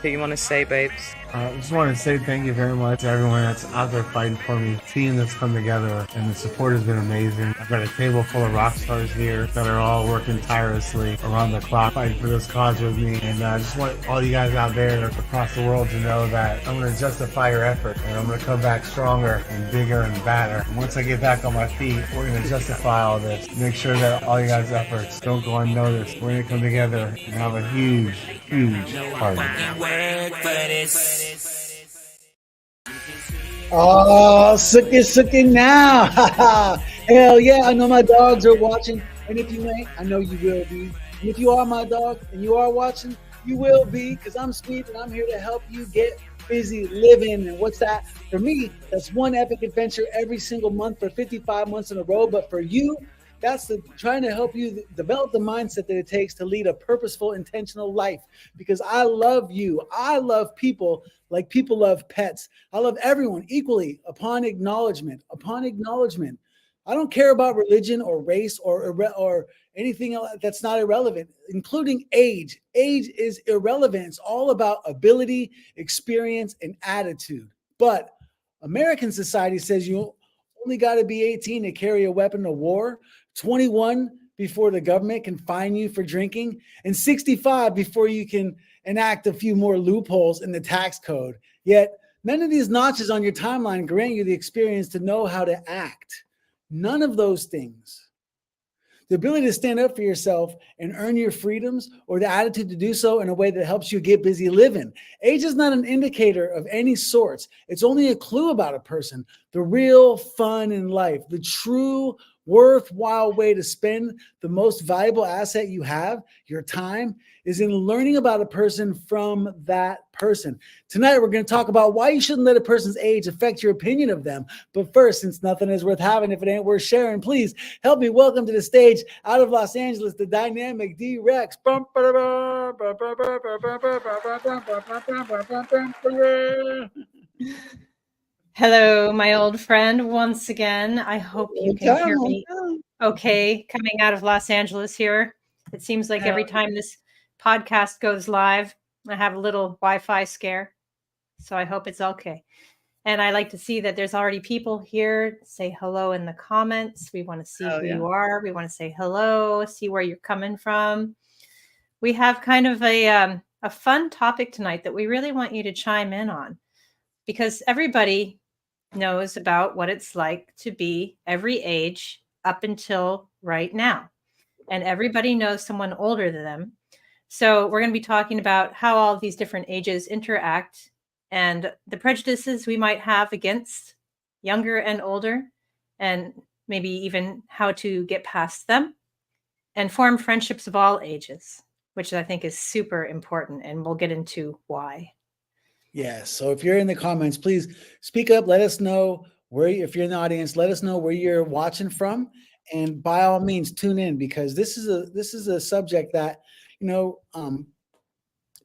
that you want to say, babes? I just want to say thank you very much to everyone that's out there fighting for me. Seeing this come together and the support has been amazing. I've got a table full of rock stars here that are all working tirelessly around the clock fighting for this cause with me. And I just want all you guys out there across the world to know that I'm going to justify your effort and I'm going to come back stronger and bigger and badder. And once I get back on my feet, we're going to justify all this. Make sure that all you guys' efforts don't go unnoticed. We're going to come together and have a huge, huge party. Oh, sucky now. Hell yeah, I know my dogs are watching. And if you ain't, I know you will be. And if you are my dog and you are watching, you will be, because I'm Swede and I'm here to help you get busy living. And what's that? For me, that's one epic adventure every single month for 55 months in a row. But for you, that's trying to help you develop the mindset that it takes to lead a purposeful, intentional life. Because I love you. I love people like people love pets. I love everyone equally upon acknowledgement. I don't care about religion or race or anything else that's not irrelevant, including age. Age is irrelevant. It's all about ability, experience, and attitude. But American society says you only got to be 18 to carry a weapon of war, 21 before the government can fine you for drinking, and 65 before you can enact a few more loopholes in the tax code. Yet none of these notches on your timeline grant you the experience to know how to act. None of those things. The ability to stand up for yourself and earn your freedoms, or the attitude to do so in a way that helps you get busy living. Age is not an indicator of any sorts. It's only a clue about a person. The real fun in life, the true worthwhile way to spend the most valuable asset you have, your time, is in learning about a person from that person. Tonight, we're going to talk about why you shouldn't let a person's age affect your opinion of them. But first, since nothing is worth having if it ain't worth sharing, please help me welcome to the stage, out of Los Angeles, the dynamic D-Rex. Hello, my old friend, once again. I hope you can hear me okay coming out of Los Angeles here. It seems like every time this podcast goes live, I have a little Wi-Fi scare. So I hope it's okay. And I like to see that there's already people here. Say hello in the comments. We want to see who you are. We want to say hello, see where you're coming from. We have kind of a fun topic tonight that we really want you to chime in on, because everybody knows about what it's like to be every age up until right now. And everybody knows someone older than them. So we're going to be talking about how all of these different ages interact and the prejudices we might have against younger and older, and maybe even how to get past them and form friendships of all ages, which I think is super important. And we'll get into why. Yes. So if you're in the comments, please speak up. Let us know where, if you're in the audience, let us know where you're watching from. And by all means, tune in, because this is a subject that,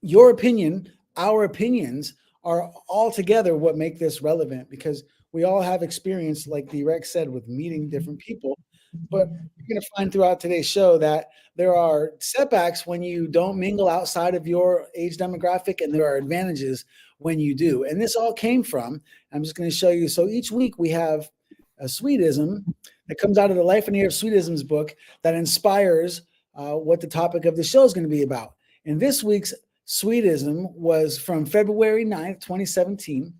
your opinion, our opinions are all together what make this relevant, because we all have experience, like D-Rex said, with meeting different people. But you're going to find throughout today's show that there are setbacks when you don't mingle outside of your age demographic, and there are advantages when you do. And this all came from, I'm just going to show you. So each week we have a Swedism that comes out of the Life and Year of Swedisms book that inspires what the topic of the show is going to be about. And this week's Swedism was from February 9th, 2017. It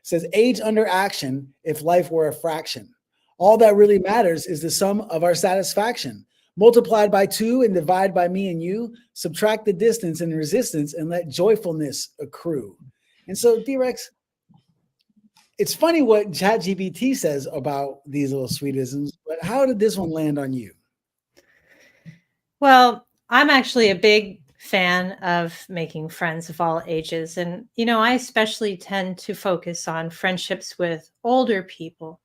says, age under action if life were a fraction. All that really matters is the sum of our satisfaction. Multiplied by 2 and divide by me and you. Subtract the distance and resistance and let joyfulness accrue. And so, D-Rex, it's funny what ChatGPT says about these little Swedisms, but how did this one land on you? Well, I'm actually a big fan of making friends of all ages. And, I especially tend to focus on friendships with older people.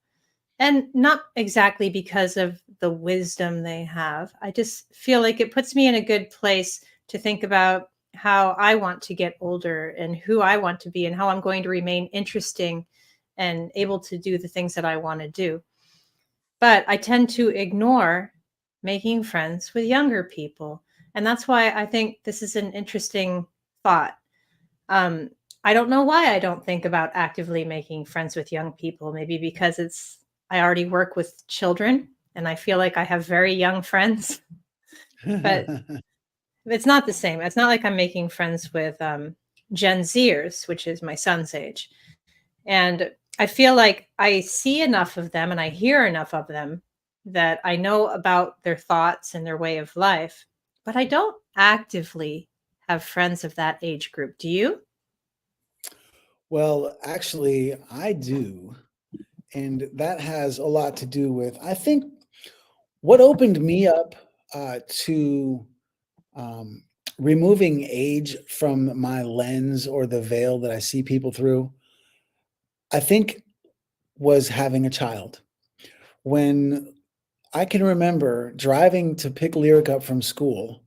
And not exactly because of the wisdom they have. I just feel like it puts me in a good place to think about how I want to get older and who I want to be and how I'm going to remain interesting and able to do the things that I want to do. But I tend to ignore making friends with younger people. And that's why I think this is an interesting thought. I don't know why I don't think about actively making friends with young people. Maybe because I already work with children and I feel like I have very young friends, but it's not the same. It's not like I'm making friends with Gen Zers, which is my son's age. And I feel like I see enough of them and I hear enough of them that I know about their thoughts and their way of life, but I don't actively have friends of that age group. Do you? Well, actually, I do. And that has a lot to do with, I think, what opened me up to um, removing age from my lens or the veil that I see people through, I think, was having a child. When I can remember driving to pick Lyric up from school,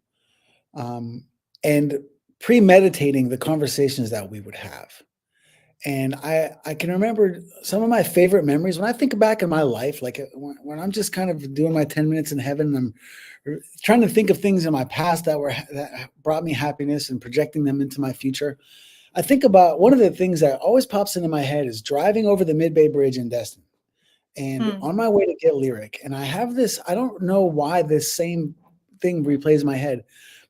and premeditating the conversations that we would have. And I can remember some of my favorite memories when I think back in my life, like when I'm just kind of doing my 10 minutes in heaven, and I'm trying to think of things in my past that brought me happiness and projecting them into my future. I think about one of the things that always pops into my head is driving over the Mid-Bay Bridge in Destin and on my way to get Lyric. And I have this, I don't know why this same thing replays in my head,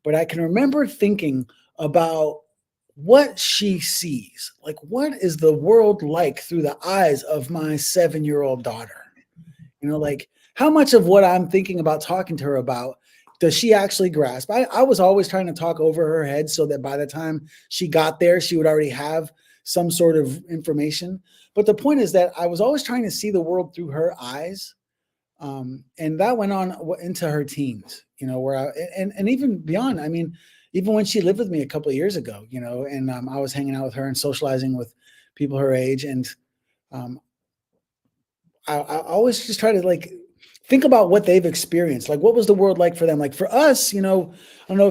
but I can remember thinking about what she sees. Like, what is the world like through the eyes of my 7-year-old daughter? Like, how much of what I'm thinking about talking to her about does she actually grasp? I was always trying to talk over her head so that by the time she got there, she would already have some sort of information. But the point is that I was always trying to see the world through her eyes. And that went on into her teens, where and even beyond. I mean, even when she lived with me a couple of years ago, and I was hanging out with her and socializing with people her age. And I always just try to think about what they've experienced. Like, what was the world like for them? Like for us, I don't know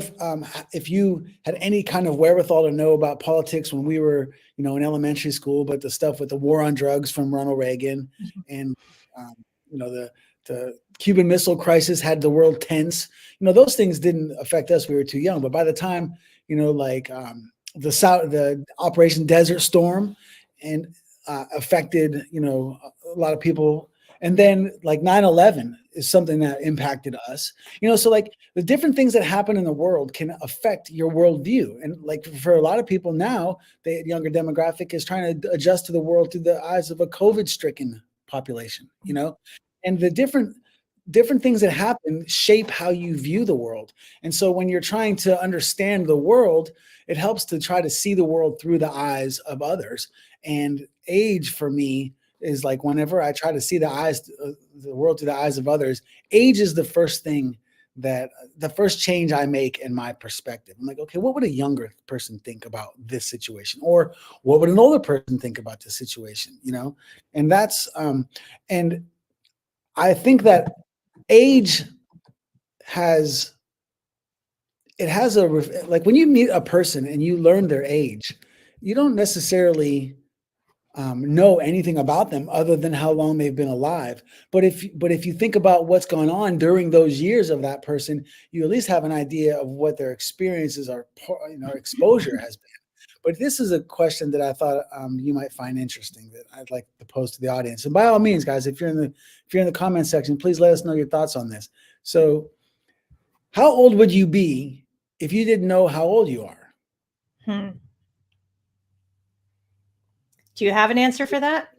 if you had any kind of wherewithal to know about politics when we were, in elementary school, but the stuff with the war on drugs from Ronald Reagan and, the Cuban Missile Crisis had the world tense. Those things didn't affect us. We were too young. But by the time, the Operation Desert Storm and affected, a lot of people. And then 9/11 is something that impacted us, so the different things that happen in the world can affect your worldview. And for a lot of people now, the younger demographic is trying to adjust to the world through the eyes of a COVID stricken population, and the different things that happen shape how you view the world. And so when you're trying to understand the world, it helps to try to see the world through the eyes of others. And age for me is whenever I try to see the world through the eyes of others, age is the first change I make in my perspective. I'm like, okay, what would a younger person think about this situation? Or what would an older person think about this situation? And that's, and I think that age has when you meet a person and you learn their age, you don't necessarily know anything about them other than how long they've been alive. But if you think about what's gone on during those years of that person, you at least have an idea of what their experiences are, exposure has been. But this is a question that I thought you might find interesting that I'd like to pose to the audience. And by all means, guys, if you're in the comment section, please let us know your thoughts on this. So, how old would you be if you didn't know how old you are? Do you have an answer for that?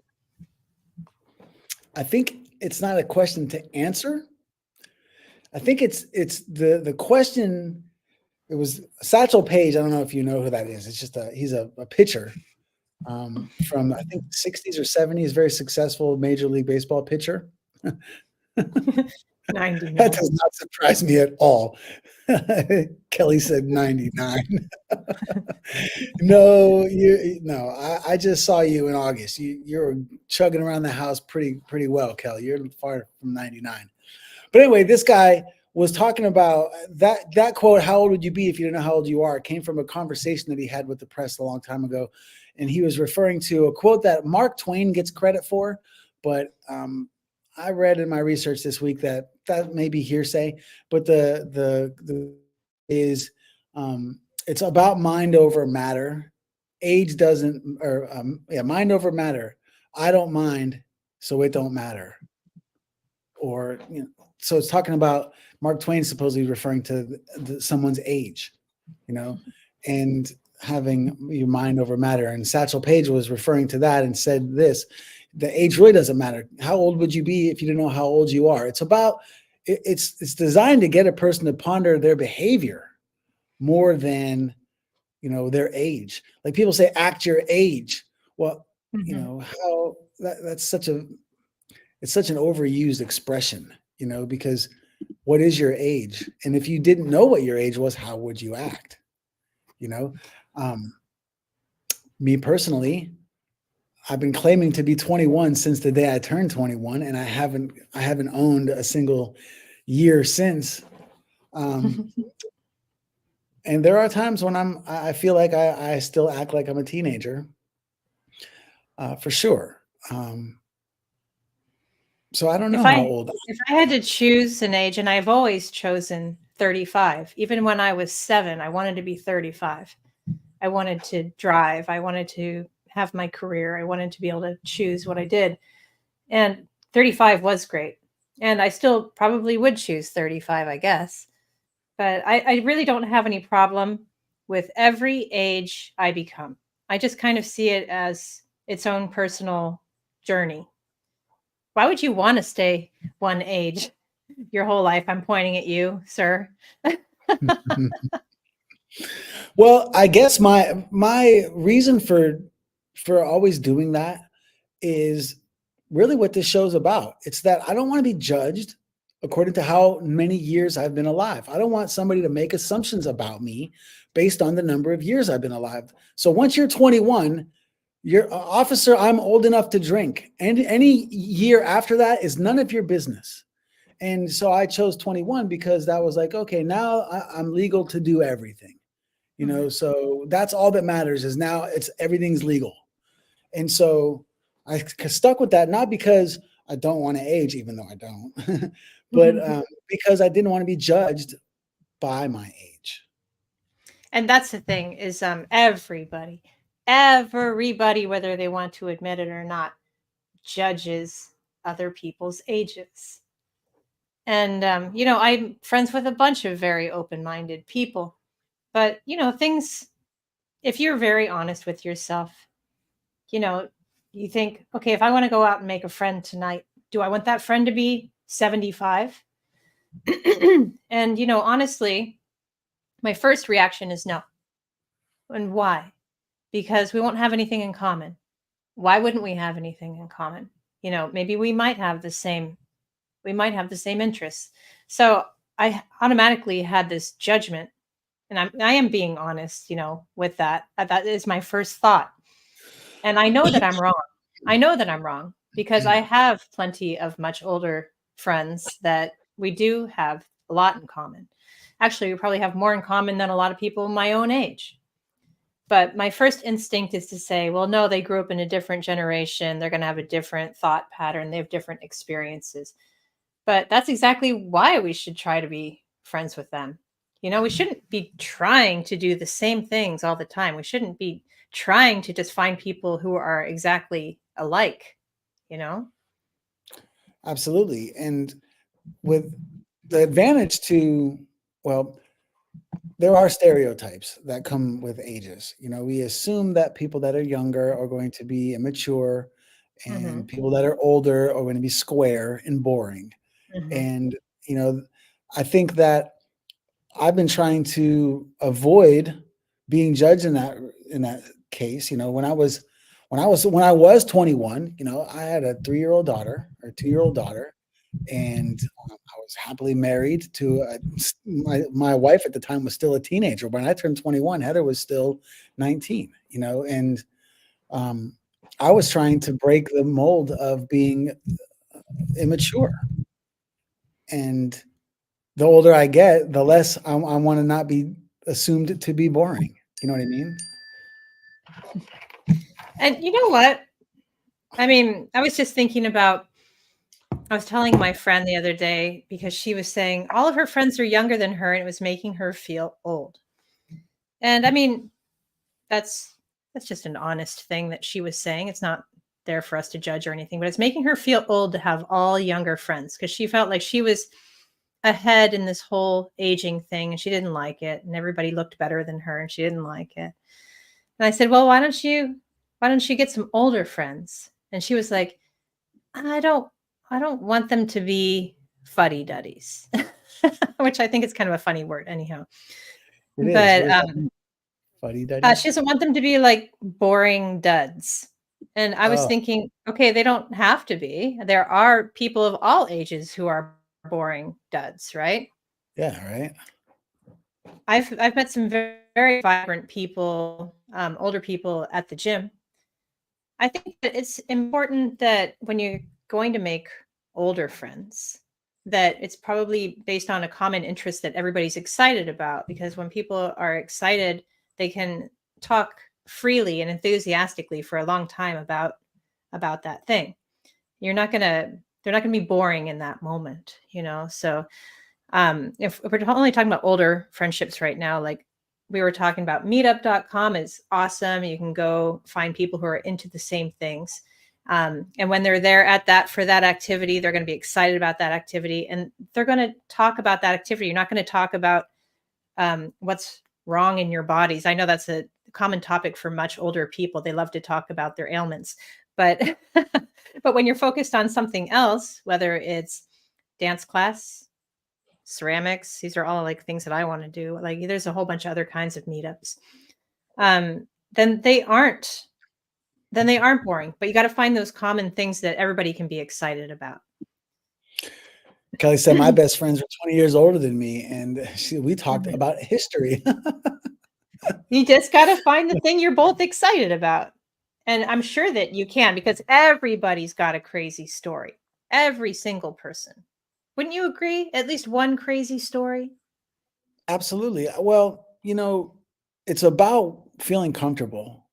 I think it's not a question to answer. I think it's the question. It was Satchel Paige. I don't know if you know who that is. It's just he's a pitcher from I think 60s or 70s, very successful Major League Baseball pitcher. 99. That does not surprise me at all. Kelly said 99. No, I just saw you in August. You're chugging around the house pretty well, Kelly. You're far from 99. But anyway, this guy was talking about that quote, how old would you be if you didn't know how old you are, came from a conversation that he had with the press a long time ago. And he was referring to a quote that Mark Twain gets credit for, but I read in my research this week that may be hearsay, but the is it's about mind over matter. age doesn't, or mind over matter. I don't mind, so it don't matter. Or, so it's talking about Mark Twain supposedly referring to someone's age, and having your mind over matter. And Satchel Paige was referring to that and said this: the age really doesn't matter. How old would you be if you didn't know how old you are? It's about, it's designed to get a person to ponder their behavior more than, their age. Like people say, act your age. Well, how that's such an overused expression, because what is your age? And if you didn't know what your age was, how would you act? Me personally, I've been claiming to be 21 since the day I turned 21, and I haven't owned a single year since. And there are times when I feel like I still act like I'm a teenager, for sure. So I don't know how old. If I had to choose an age, and I've always chosen 35, even when I was 7, I wanted to be 35. I wanted to drive. I wanted to have my career. I wanted to be able to choose what I did. And 35 was great. And I still probably would choose 35, I guess. But I really don't have any problem with every age I become. I just kind of see it as its own personal journey. Why would you want to stay one age your whole life? I'm pointing at you, sir. Well, I guess my reason for always doing that is really what this show's about. It's that I don't want to be judged according to how many years I've been alive. I don't want somebody to make assumptions about me based on the number of years I've been alive. So once you're 21, you're officer, I'm old enough to drink. And any year after that is none of your business. And so I chose 21 because that was like, okay, now I'm legal to do everything. So that's all that matters, is now everything's legal. And so I stuck with that, not because I don't want to age, even though I don't, but because I didn't want to be judged by my age. And that's the thing is everybody, whether they want to admit it or not, judges other people's ages. And, I'm friends with a bunch of very open-minded people. But, things, if you're very honest with yourself, you think, okay, if I want to go out and make a friend tonight, do I want that friend to be 75? And, honestly, my first reaction is no. And why? Because we won't have anything in common. Why wouldn't we have anything in common? Maybe we might have the same interests. So I automatically had this judgment, and I am being honest, with that. That is my first thought. And I know that I'm wrong. I know that I'm wrong because I have plenty of much older friends that we do have a lot in common. Actually, we probably have more in common than a lot of people my own age. But my first instinct is to say, well, no, they grew up in a different generation. They're going to have a different thought pattern. They have different experiences. But that's exactly why we should try to be friends with them. We shouldn't be trying to do the same things all the time. We shouldn't be trying to just find people who are exactly alike, Absolutely. And with the advantage to, well, there are stereotypes that come with ages. We assume that people that are younger are going to be immature, and people that are older are going to be square and boring. And, I think that I've been trying to avoid being judged in that case. When I was 21, I had a 3-year-old daughter or 2-year-old daughter, and I was happily married to my wife at the time was still a teenager. When I turned 21, Heather was still 19. And I was trying to break the mold of being immature. And the older I get, the less I want to not be assumed to be boring. You know what I mean? And you know what? I mean, I was just thinking about, I was telling my friend the other day because she was saying all of her friends are younger than her and it was making her feel old. And I mean, that's that's just an honest thing that she was saying. It's not there for us to judge or anything, but it's making her feel old to have all younger friends because she felt like she was ahead in this whole aging thing and she didn't like it. And everybody looked better than her and she didn't like it. And I said, well, why don't you get some older friends? And she was like, I don't want them to be fuddy-duddies, which I think is kind of a funny word anyhow. But fuddy-duddy? she doesn't want them to be like boring duds. And I was thinking, okay, they don't have to be. There are people of all ages who are boring duds, right? Yeah, right. I've met some very, very vibrant people, older people at the gym. I think that it's important that when you're going to make older friends, that it's probably based on a common interest that everybody's excited about. Because when people are excited, they can talk freely and enthusiastically for a long time about that thing. They're not gonna be boring in that moment, you know. So if we're only talking about older friendships right now, like we were talking about, meetup.com is awesome. You can go find people who are into the same things. And when they're there for that activity, they're going to be excited about that activity and they're going to talk about that activity. You're not going to talk about what's wrong in your bodies. I know that's a common topic for much older people. They love to talk about their ailments, but but when you're focused on something else, whether it's dance class, ceramics, these are all like things that I want to do. Like there's a whole bunch of other kinds of meetups. Then they aren't boring, but you got to find those common things that everybody can be excited about. Kelly said my best friends are 20 years older than me, and we talked about history. You just got to find the thing you're both excited about. And I'm sure that you can, because everybody's got a crazy story. Every single person. Wouldn't you agree? At least one crazy story? Absolutely. Well, you know, it's about feeling comfortable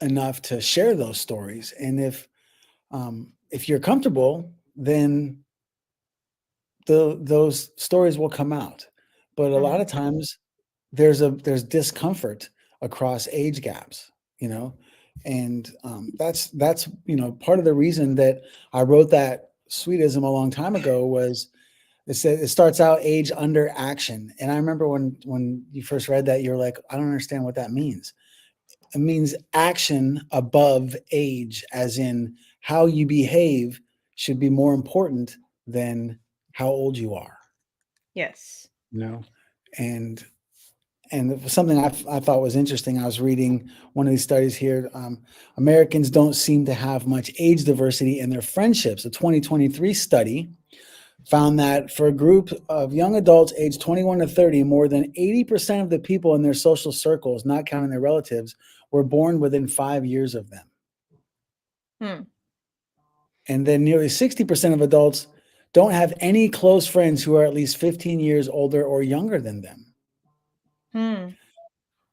enough to share those stories. And if you're comfortable, then those stories will come out. But a lot of times there's discomfort across age gaps, you know, and that's you know, part of the reason that I wrote that Swedism a long time ago was it said it starts out age under action. And I remember when you first read that, you're like, I don't understand what that means. It means action above age, as in how you behave should be more important than how old you are. Yes. You know, and something I thought was interesting. I was reading one of these studies here. Americans don't seem to have much age diversity in their friendships. A 2023 study found that for a group of young adults aged 21 to 30, more than 80% of the people in their social circles, not counting their relatives, were born within 5 years of them. And then nearly 60% of adults don't have any close friends who are at least 15 years older or younger than them.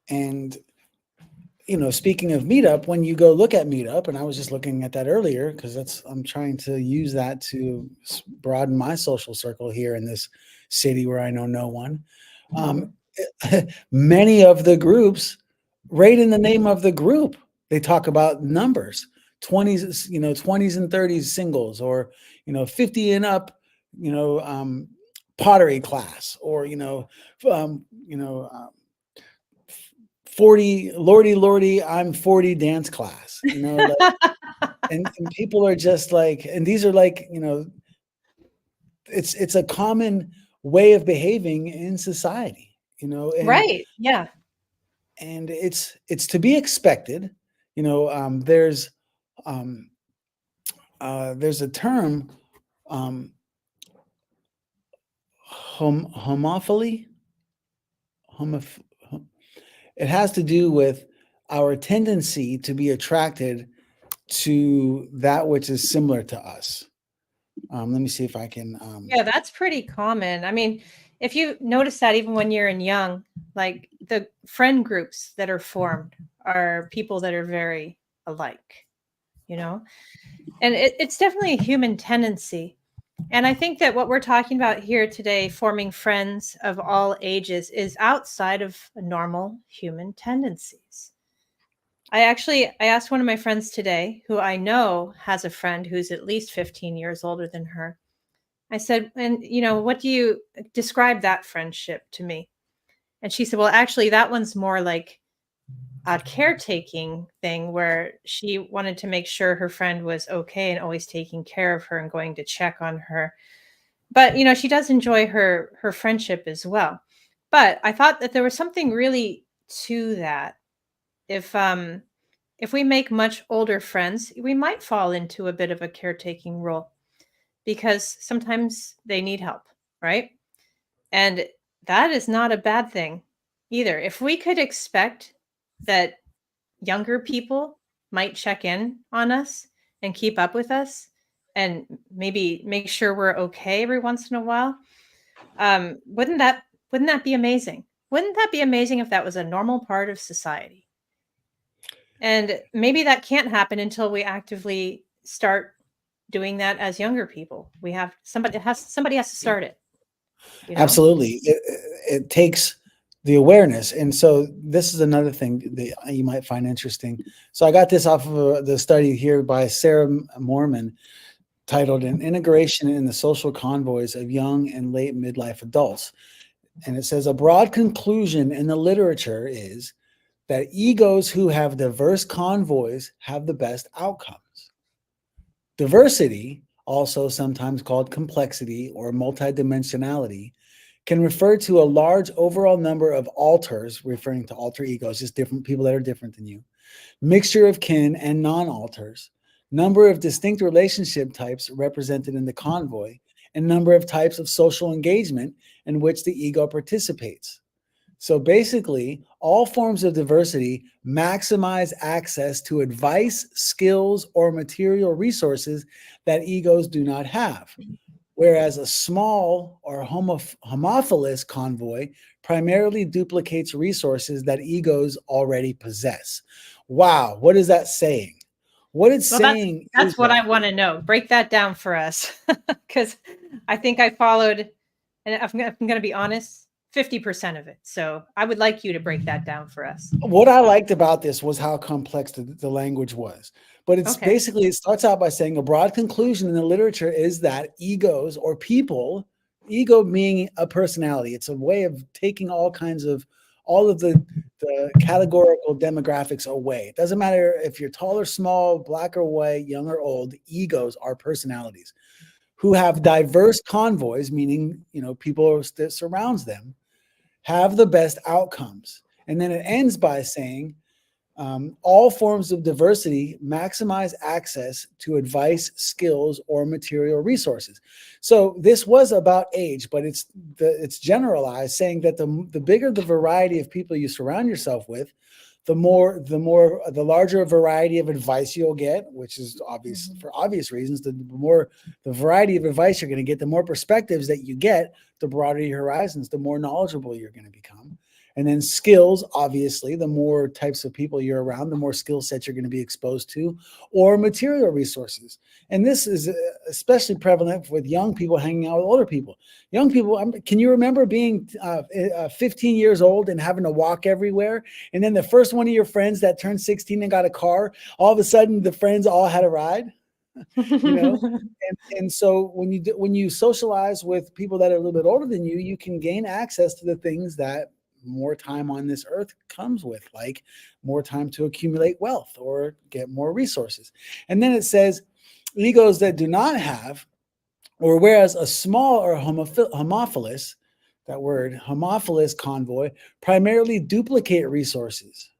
And, you know, speaking of Meetup, when you go look at Meetup, and I was just looking at that earlier because I'm trying to use that to broaden my social circle here in this city where I know no one. Many of the groups, right in the name of the group, they talk about numbers, 20s, you know, 20s and 30s singles, or, you know, 50 and up, you know, pottery class, or, 40 Lordy, I'm 40 dance class, you know, like, and people are just like, and these are like, you know, it's a common way of behaving in society, you know, and, right. Yeah. and it's to be expected, you know. There's a term, homophily. It has to do with our tendency to be attracted to that which is similar to us. Let me see if I can. Yeah, that's pretty common. I mean, if you notice that even when you're young, like the friend groups that are formed are people that are very alike, you know, and it's definitely a human tendency. And I think that what we're talking about here today, forming friends of all ages, is outside of normal human tendencies. I asked one of my friends today, who I know has a friend who's at least 15 years older than her. I said, and what do you describe that friendship to me? And she said, well, actually, that one's more like a caretaking thing where she wanted to make sure her friend was okay and always taking care of her and going to check on her. But she does enjoy her friendship as well. But I thought that there was something really to that. If we make much older friends, we might fall into a bit of a caretaking role because sometimes they need help, right? And that is not a bad thing either. If we could expect that younger people might check in on us and keep up with us and maybe make sure we're okay every once in a while, wouldn't that be amazing? Wouldn't that be amazing if that was a normal part of society? And maybe that can't happen until we actively start doing that as younger people. Somebody has to start it, you know? Absolutely. It takes the awareness. And so this is another thing that you might find interesting. So I got this off of the study here by Sarah Mormon titled An Integration in the Social Convoys of Young and Late Midlife Adults. And it says a broad conclusion in the literature is that egos who have diverse convoys have the best outcomes. Diversity, also sometimes called complexity or multidimensionality, can refer to a large overall number of alters, referring to alter egos, just different people that are different than you, mixture of kin and non-alters, number of distinct relationship types represented in the convoy, and number of types of social engagement in which the ego participates. So basically, all forms of diversity maximize access to advice, skills, or material resources that egos do not have. Whereas a small or homophilous convoy primarily duplicates resources that egos already possess. Wow, what is that saying? What it's Well, saying that's is what that, I want to know. Break that down for us, because I think I followed, and I'm going to be honest, 50% of it. So I would like you to break that down for us. what I liked about this was how complex the language was. But it's Okay. basically, it starts out by saying a broad conclusion in the literature is that egos or people, ego being a personality, it's a way of taking all of the categorical demographics away. It doesn't matter if you're tall or small, black or white, young or old, egos are personalities who have diverse convoys, meaning, people that surrounds them, have the best outcomes. And then it ends by saying, all forms of diversity maximize access to advice, skills, or material resources. So this was about age, but it's generalized, saying that the bigger the variety of people you surround yourself with, the larger variety of advice you'll get, which is obvious for obvious reasons. The more the variety of advice you're going to get, the more perspectives that you get, the broader your horizons, the more knowledgeable you're going to become. And then skills, obviously, the more types of people you're around, the more skill sets you're going to be exposed to, or material resources. And this is especially prevalent with young people hanging out with older people. Young people, can you remember being 15 years old and having to walk everywhere? And then the first one of your friends that turned 16 and got a car, all of a sudden the friends all had a ride. And so when you socialize with people that are a little bit older than you, you can gain access to the things that more time on this earth comes with, like more time to accumulate wealth or get more resources. And then it says egos that do not have, or whereas a small or homophilous, that word homophilous convoy, primarily duplicate resources.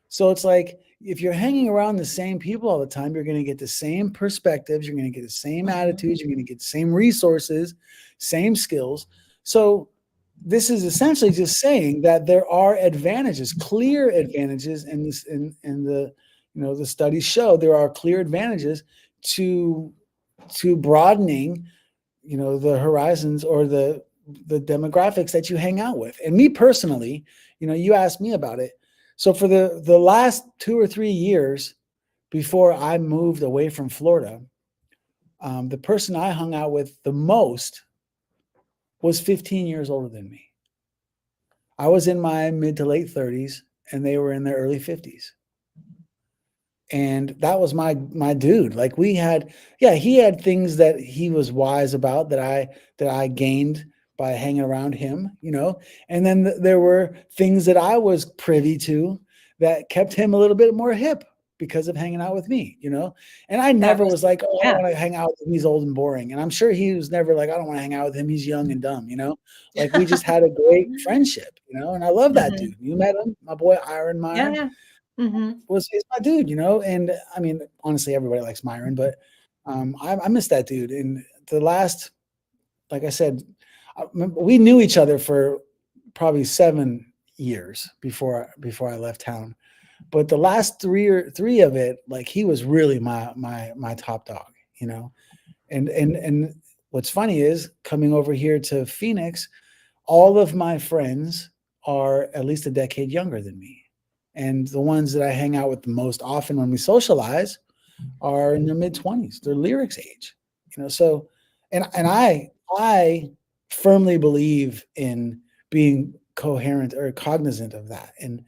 So it's like, if you're hanging around the same people all the time, you're going to get the same perspectives, you're going to get the same attitudes, you're going to get the same resources, same skills. So this is essentially just saying that there are advantages, clear advantages in this, in the, the studies show there are clear advantages to broadening, the horizons or the demographics that you hang out with. And me personally, you asked me about it. So for the last 2 or 3 years before I moved away from Florida, the person I hung out with the most was 15 years older than me. I was in my mid to late 30s and they were in their early 50s. And that was my dude. Like we had, yeah, he had things that he was wise about that I gained by hanging around him, you know. And then there were things that I was privy to that kept him a little bit more hip because of hanging out with me, you know. And I never was like, oh, I don't want to hang out with him, he's old and boring. And I'm sure he was never like, I don't want to hang out with him, he's young and dumb, you know. Like we just had a great friendship, you know. And I love that dude. You met him, my boy Iron Meyer. Yeah. He's my dude, you know. And I mean, honestly, everybody likes Myron, but I miss that dude. And the last, like I said, we knew each other for probably 7 years before I left town. But the last three of it, like he was really my top dog, you know. And what's funny is coming over here to Phoenix, all of my friends are at least a decade younger than me. And the ones that I hang out with the most often when we socialize are in their mid-20s. They're lyrics age, you know. So, and I firmly believe in being coherent or cognizant of that. And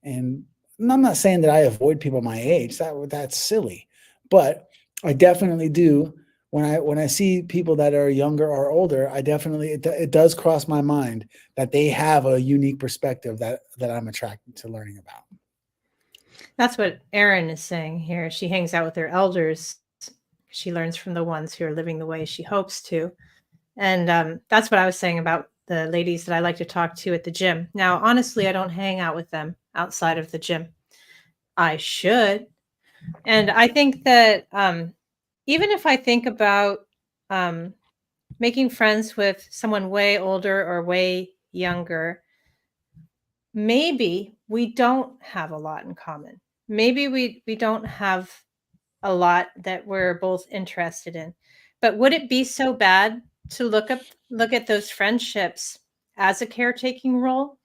I'm not saying that I avoid people my age. That's silly, but I definitely do. When I see people that are younger or older, I definitely it does cross my mind that they have a unique perspective that I'm attracted to learning about. That's what Erin is saying here. She hangs out with her elders. She learns from the ones who are living the way she hopes to. And that's what I was saying about the ladies that I like to talk to at the gym. Now, honestly, I don't hang out with them outside of the gym. I should. And I think that even if I think about making friends with someone way older or way younger, maybe we don't have a lot in common. Maybe we don't have a lot that we're both interested in. But would it be so bad to look at those friendships as a caretaking role?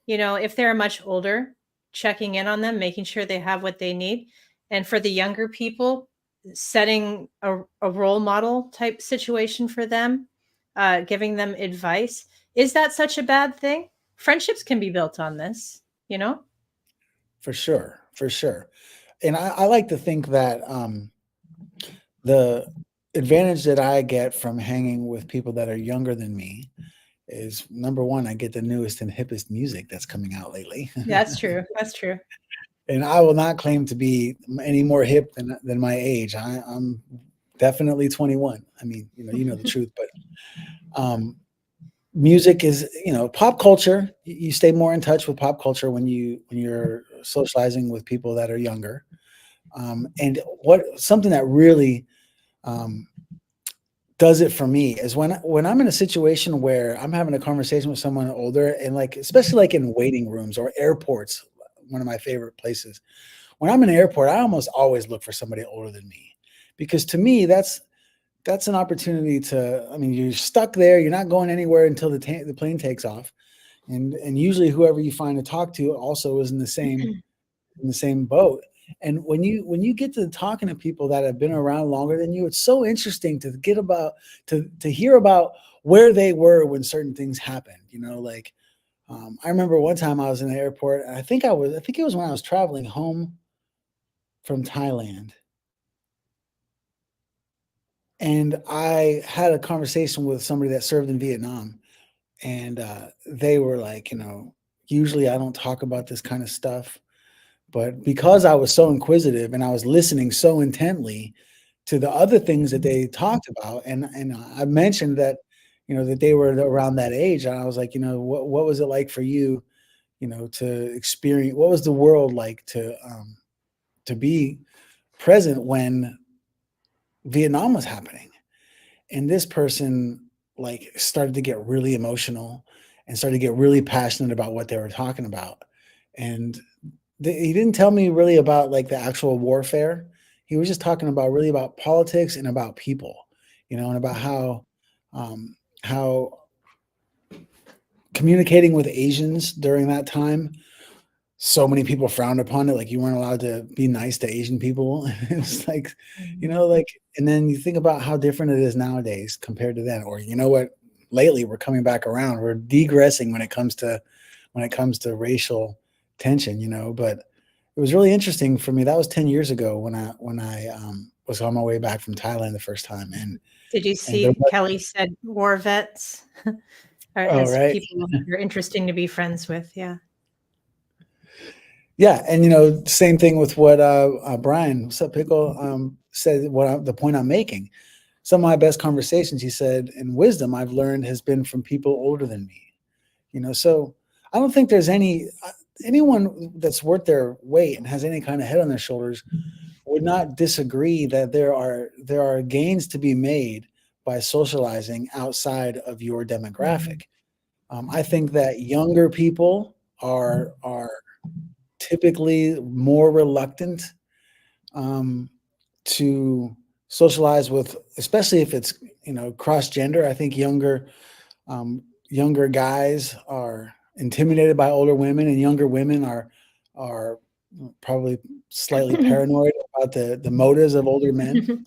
You know, if they're much older, checking in on them, making sure they have what they need. And for the younger people, setting a role model type situation for them, giving them advice. Is that such a bad thing? Friendships can be built on this, you know? For sure. And I like to think that the advantage that I get from hanging with people that are younger than me is, number one, I get the newest and hippest music that's coming out lately. That's true. And I will not claim to be any more hip than my age. I'm definitely 21. I mean, you know the truth, but music is, you know, pop culture. You stay more in touch with pop culture when you're socializing with people that are younger. And something that really does it for me is when I'm in a situation where I'm having a conversation with someone older, and like, especially like in waiting rooms or airports, one of my favorite places. When I'm in an airport, I almost always look for somebody older than me, because to me, that's an opportunity to, I mean, you're stuck there. You're not going anywhere until the plane takes off. And usually whoever you find to talk to also is in the same boat. And when you get to talking to people that have been around longer than you, it's so interesting to hear about where they were when certain things happened. You know, like I remember one time I was in the airport, and I think it was when I was traveling home from Thailand. And I had a conversation with somebody that served in Vietnam, and they were like, you know, usually I don't talk about this kind of stuff, but because I was so inquisitive and I was listening so intently to the other things that they talked about, and I mentioned that, you know, that they were around that age, and I was like, you know, what was it like for you, you know, to experience, what was the world like to be present when Vietnam was happening? And this person like started to get really emotional and started to get really passionate about what they were talking about. And he didn't tell me really about like the actual warfare. He was just talking about really about politics and about people, you know, and about how communicating with Asians during that time, so many people frowned upon it. Like you weren't allowed to be nice to Asian people. It was like, you know, like, and then you think about how different it is nowadays compared to then. Or, you know what, lately we're coming back around. We're degressing when it comes to racial tension, you know, but it was really interesting for me. That was 10 years ago when I was on my way back from Thailand the first time. And did you see Kelly said war vets as right. people you're interesting to be friends with? Yeah. Yeah, and same thing with what Brian, what's up, Pickle, said. The point I'm making. Some of my best conversations, he said, and wisdom I've learned has been from people older than me. So I don't think there's anyone that's worth their weight and has any kind of head on their shoulders would not disagree that there are gains to be made by socializing outside of your demographic. I think that younger people are typically more reluctant to socialize with, especially if it's cross gender. I think younger guys are intimidated by older women, and younger women are probably slightly paranoid about the motives of older men.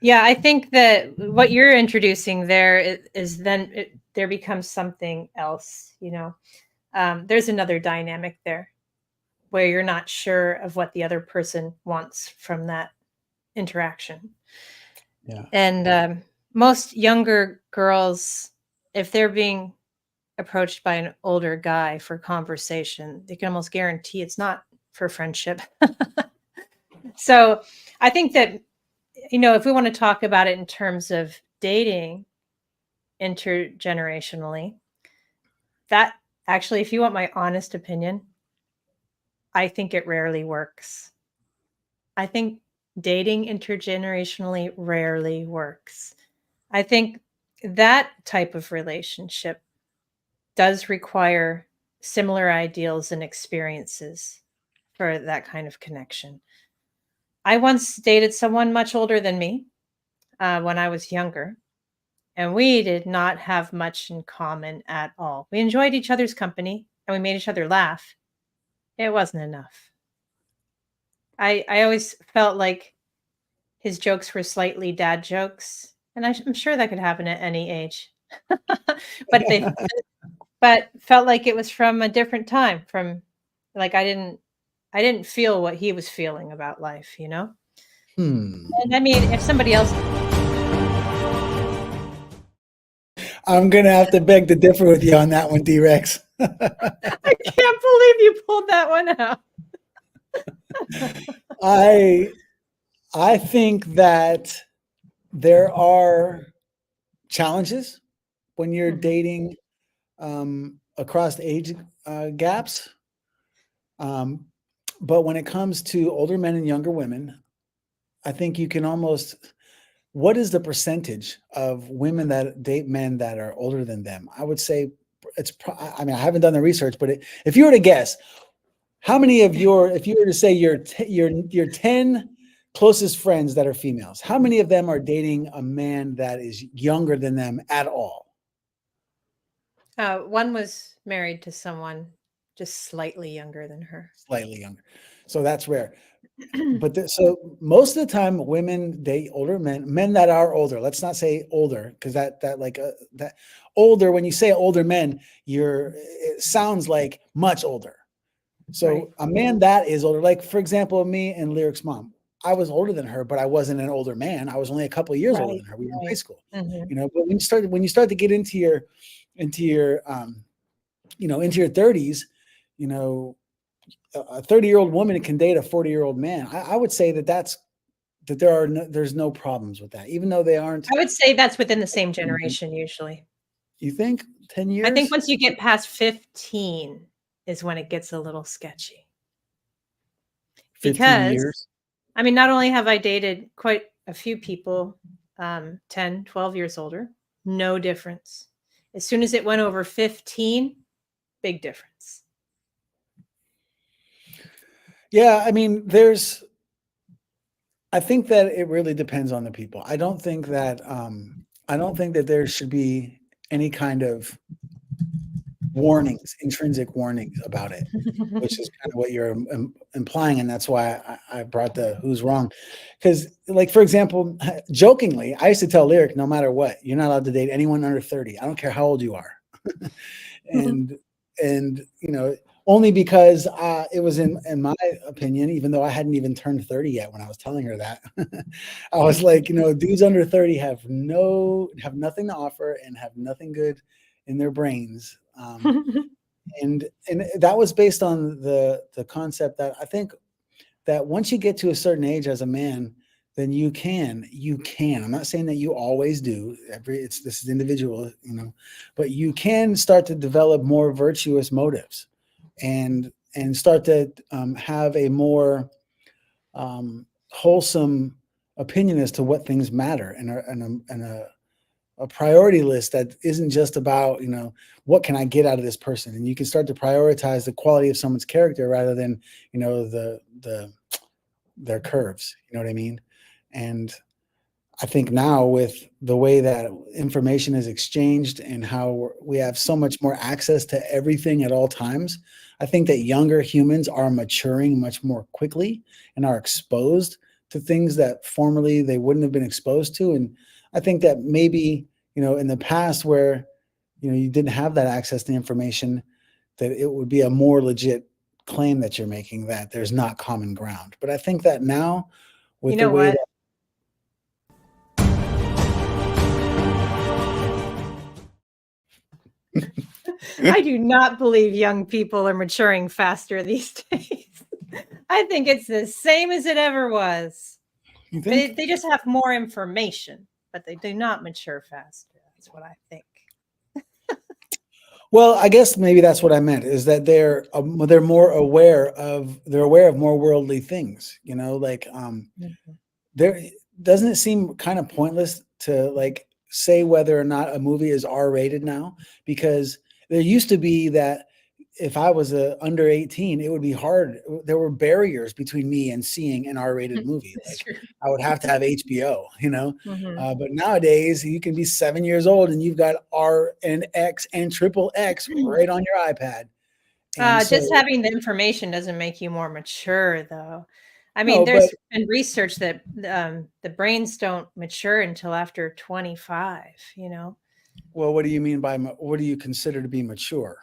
Yeah, I think that what you're introducing there is then there becomes something else. There's another dynamic there where you're not sure of what the other person wants from that interaction. Yeah. And most younger girls, if they're being approached by an older guy for conversation, they can almost guarantee it's not for friendship. So I think that, if we want to talk about it in terms of dating intergenerationally, that actually, if you want my honest opinion, I think it rarely works. I think dating intergenerationally rarely works. I think that type of relationship does require similar ideals and experiences for that kind of connection. I once dated someone much older than me when I was younger, and we did not have much in common at all. We enjoyed each other's company and we made each other laugh. It wasn't enough. I always felt like his jokes were slightly dad jokes, and I'm sure that could happen at any age. but felt like it was from a different time. From like I didn't feel what he was feeling about life. And I mean, if somebody else, I'm gonna have to beg to differ with you on that one, D-Rex. I can't believe you pulled that one out. I think that there are challenges when you're dating across age gaps. But when it comes to older men and younger women, I think you can almost, what is the percentage of women that date men that are older than them? I would say I haven't done the research, but if you were to guess, how many of if you were to say your 10 closest friends that are females, how many of them are dating a man that is younger than them at all? One was married to someone just slightly younger than her. Slightly younger. So that's rare. But so most of the time women date older men that are older. Let's not say older, because that older, when you say older men, it sounds like much older. So right. A man that is older, like for example, me and Lyric's mom, I was older than her, but I wasn't an older man. I was only a couple of years older than her. We were in high school, but when you start to get into your 30s, a 30-year-old woman can date a 40-year-old man. I would say that there's no problems with that, even though they aren't. I would say that's within the same generation usually. You think 10 years? I think once you get past 15 is when it gets a little sketchy. 15 years? I mean, not only have I dated quite a few people 10, 12 years older, no difference. As soon as it went over 15, big difference. Yeah, I mean, I think that it really depends on the people. I don't think that there should be any kind of intrinsic warnings about it, which is kind of what you're implying. And that's why I brought the who's wrong. Because like, for example, jokingly, I used to tell Lyric, no matter what, you're not allowed to date anyone under 30. I don't care how old you are. and only because it was in my opinion, even though I hadn't even turned 30 yet when I was telling her that, I was like, dudes under 30 have nothing to offer and have nothing good in their brains. And that was based on the concept that I think that once you get to a certain age as a man, then you can. I'm not saying that you always do. This is individual, but you can start to develop more virtuous motives, and start to have a more wholesome opinion as to what things matter, and a priority list that isn't just about what can I get out of this person, and you can start to prioritize the quality of someone's character rather than their curves. You know what I mean? And I think now, with the way that information is exchanged and how we have so much more access to everything at all times, I think that younger humans are maturing much more quickly and are exposed to things that formerly they wouldn't have been exposed to. And I think that maybe, in the past where, you didn't have that access to information, that it would be a more legit claim that you're making, that there's not common ground. But I think that now, with the way that I do not believe young people are maturing faster these days. I think it's the same as it ever was. They just have more information, but they do not mature faster. That's what I think. Well, I guess maybe that's what I meant, is that they're more aware of more worldly things. There doesn't it seem kind of pointless to say whether or not a movie is R-rated now, because there used to be that if I was under 18, it would be hard. There were barriers between me and seeing an R-rated movie. I would have to have HBO, but nowadays you can be 7 years old and you've got R and X and triple X right on your iPad. Just having the information doesn't make you more mature, though. I mean, there's been research that the brains don't mature until after 25, Well, what do you mean by, what do you consider to be mature?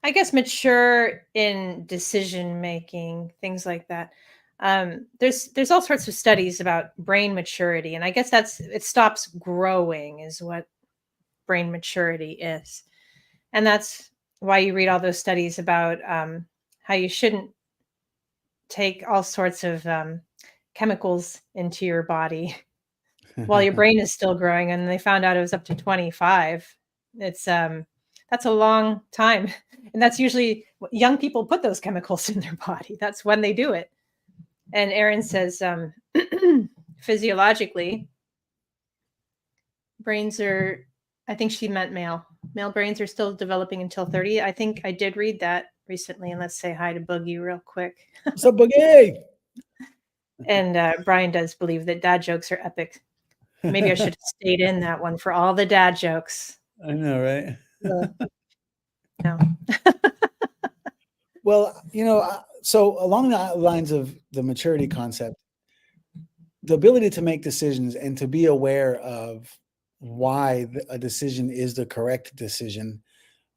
I guess mature in decision making, things like that. There's all sorts of studies about brain maturity, and I guess it stops growing is what brain maturity is. And that's why you read all those studies about how you shouldn't take all sorts of chemicals into your body while your brain is still growing. And they found out it was up to 25. That's a long time. And that's usually young people put those chemicals in their body. That's when they do it. And Erin says, physiologically, brains are, I think she meant male brains are still developing until 30. I think I did read that recently. And let's say hi to Boogie real quick. What's up, Boogie? And Brian does believe that dad jokes are epic. Maybe I should have stayed in that one for all the dad jokes. I know, right? No. Well, so along the lines of the maturity concept, the ability to make decisions and to be aware of why a decision is the correct decision,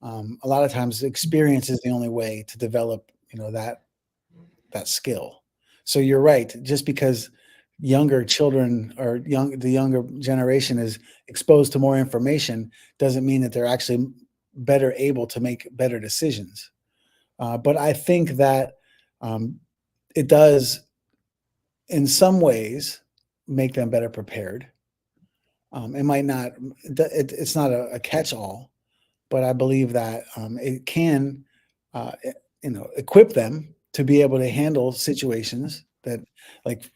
a lot of times experience is the only way to develop, that skill. So you're right. Just because younger children or the younger generation is exposed to more information doesn't mean that they're actually better able to make better decisions. But I think that it does, in some ways, make them better prepared. It might not, it's not a catch-all, but I believe that it can, equip them to be able to handle situations that, like,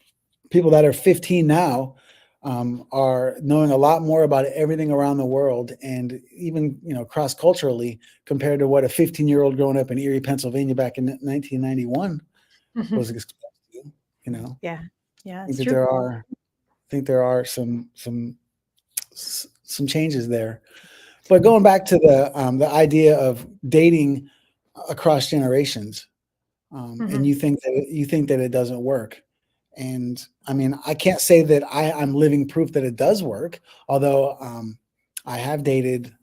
people that are 15 now are knowing a lot more about everything around the world, and even, cross-culturally, compared to what a 15-year-old growing up in Erie, Pennsylvania back in 1991 was exposed to, Yeah. I think there are some changes there. But going back to the idea of dating across generations, and you think that it doesn't work. And I mean, I can't say that I'm living proof that it does work, although I've dated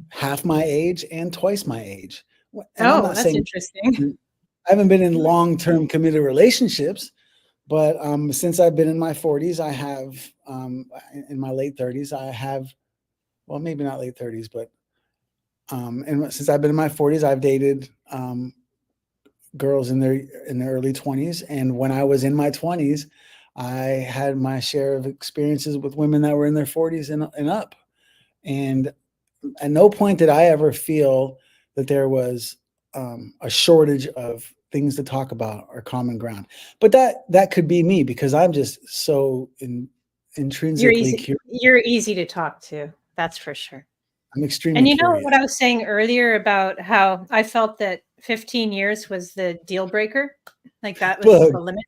half my age and twice my age. And I'm Oh, not that's saying interesting. I haven't been in long-term committed relationships, but since I've been in my 40s, I have in my late 30s, I have, well, maybe not late 30s, but and since I've been in my 40s, I've dated girls in their early 20s, and when I was in my 20s, I had my share of experiences with women that were in their 40s and up. And at no point did I ever feel that there was a shortage of things to talk about or common ground. But that could be me because I'm just so intrinsically curious. You're easy to talk to. That's for sure. I'm extremely And you know curious. what I was saying earlier about how I felt that 15 years was the deal breaker? Like that was But the limit?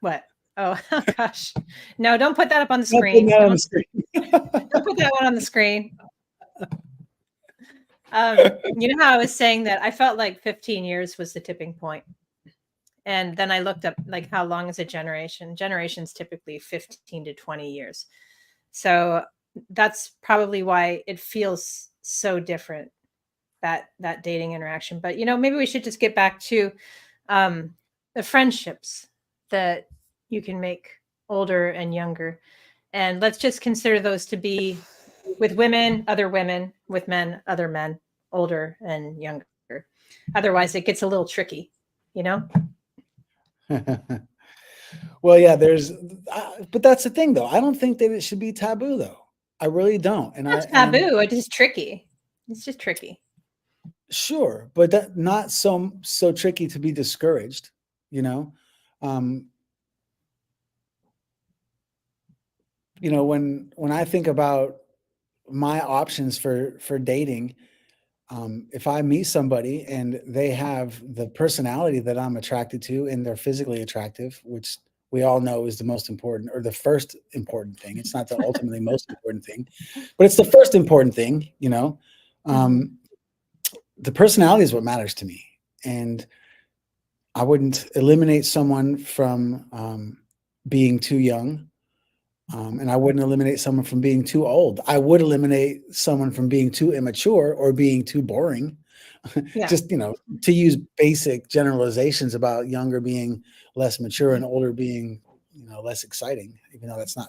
What? Oh, gosh. No, don't put that up on the not putting screen. that on the screen. Don't put that one on the screen. You know how I was saying that I felt like 15 years was the tipping point. And then I looked up like how long is a generation? Generations typically 15 to 20 years. So that's probably why it feels so different, that dating interaction. But maybe we should just get back to the friendships that you can make older and younger. And let's just consider those to be with women, with men, other men, older and younger. Otherwise, it gets a little tricky, you know? Well, yeah, but that's the thing, though. I don't think that it should be taboo, though. I really don't. And Not taboo. It's just tricky. It's just tricky. Sure, but that not so tricky to be discouraged, you know. Um, when I think about my options for dating, if I meet somebody and they have the personality that I'm attracted to and they're physically attractive, which we all know is the most important or the first important thing. It's not the ultimately most important thing, but it's the first important thing, the personality is what matters to me. And I wouldn't eliminate someone from being too young. And I wouldn't eliminate someone from being too old. I would eliminate someone from being too immature or being too boring. Yeah. Just, to use basic generalizations about younger being less mature and older being, less exciting, even though that's not,